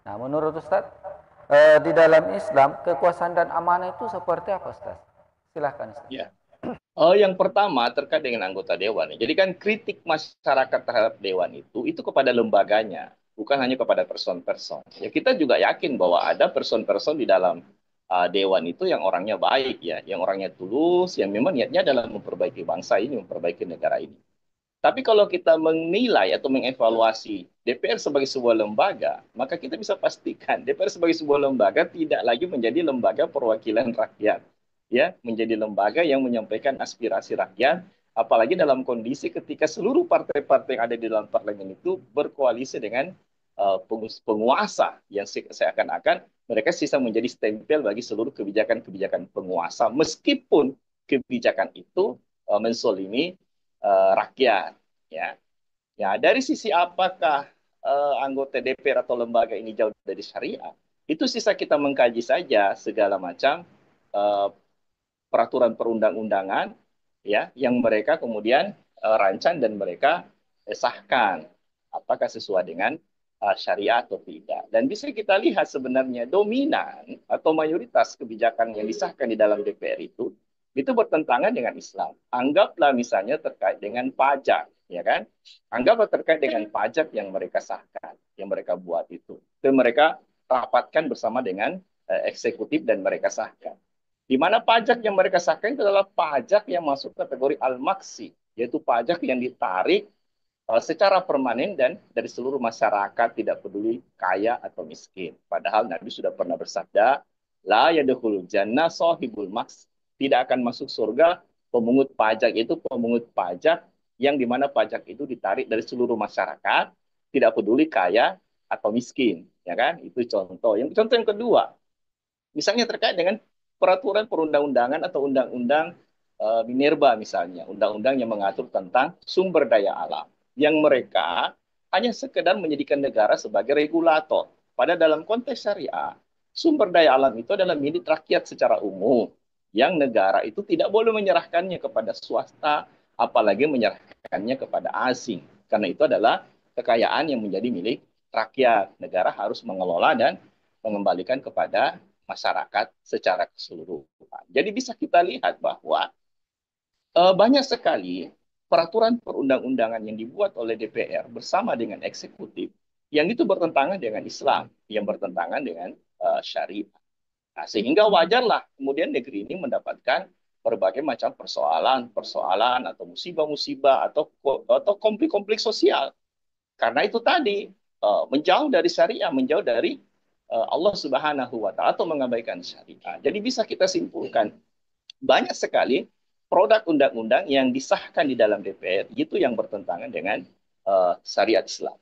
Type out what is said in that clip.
Nah, menurut Ustaz, di dalam Islam kekuasaan dan amanah itu seperti apa, Ustaz? Silahkan, Ustaz. Ya. Yang pertama terkait dengan anggota dewan. Jadi kan kritik masyarakat terhadap dewan itu kepada lembaganya, bukan hanya kepada person-person. Ya kita juga yakin bahwa ada person-person di dalam dewan itu yang orangnya baik ya, yang orangnya tulus, yang memang niatnya adalah memperbaiki bangsa ini, memperbaiki negara ini. Tapi kalau kita menilai atau mengevaluasi DPR sebagai sebuah lembaga, maka kita bisa pastikan DPR sebagai sebuah lembaga tidak lagi menjadi lembaga perwakilan rakyat, ya, menjadi lembaga yang menyampaikan aspirasi rakyat, apalagi dalam kondisi ketika seluruh partai-partai yang ada di dalam parlemen itu berkoalisi dengan penguasa yang seakan-akan mereka sisa menjadi stempel bagi seluruh kebijakan-kebijakan penguasa, meskipun kebijakan itu mensolimi rakyat. Ya, ya dari sisi apakah anggota DPR atau lembaga ini jauh dari syariat? Itu sisa kita mengkaji saja segala macam eh, peraturan perundang-undangan ya yang mereka kemudian rancang dan mereka sahkan apakah sesuai dengan syariat atau tidak. Dan bisa kita lihat sebenarnya dominan atau mayoritas kebijakan yang disahkan di dalam DPR itu bertentangan dengan Islam. Anggaplah misalnya terkait dengan pajak, ya kan? Anggaplah terkait dengan pajak yang mereka sahkan, yang mereka buat itu. Dan mereka rapatkan bersama dengan eksekutif dan mereka sahkan. Di mana pajak yang mereka sahkan itu adalah pajak yang masuk kategori al-maksi, yaitu pajak yang ditarik secara permanen dan dari seluruh masyarakat tidak peduli kaya atau miskin. Padahal Nabi sudah pernah bersabda, la yadkhulul jannah sahibul maks. Tidak akan masuk surga pemungut pajak itu pemungut pajak yang dimana pajak itu ditarik dari seluruh masyarakat, tidak peduli kaya atau miskin, ya kan? Itu contoh. Yang contoh yang kedua, misalnya terkait dengan peraturan perundang-undangan atau undang-undang Minerba misalnya, undang-undang yang mengatur tentang sumber daya alam, yang mereka hanya sekedar menjadikan negara sebagai regulator. Pada dalam konteks syariah, sumber daya alam itu adalah milik rakyat secara umum, yang negara itu tidak boleh menyerahkannya kepada swasta, apalagi menyerahkannya kepada asing. Karena itu adalah kekayaan yang menjadi milik rakyat. Negara harus mengelola dan mengembalikan kepada masyarakat secara keseluruhan. Jadi bisa kita lihat bahwa banyak sekali peraturan perundang-undangan yang dibuat oleh DPR bersama dengan eksekutif yang itu bertentangan dengan Islam, yang bertentangan dengan syariat. Nah, sehingga wajarlah kemudian negeri ini mendapatkan berbagai macam persoalan atau musibah-musibah atau konflik-konflik sosial. Karena itu tadi menjauh dari syariah, menjauh dari Allah Subhanahu wa taala atau mengabaikan syariah. Jadi bisa kita simpulkan banyak sekali produk undang-undang yang disahkan di dalam DPR itu yang bertentangan dengan syariat Islam.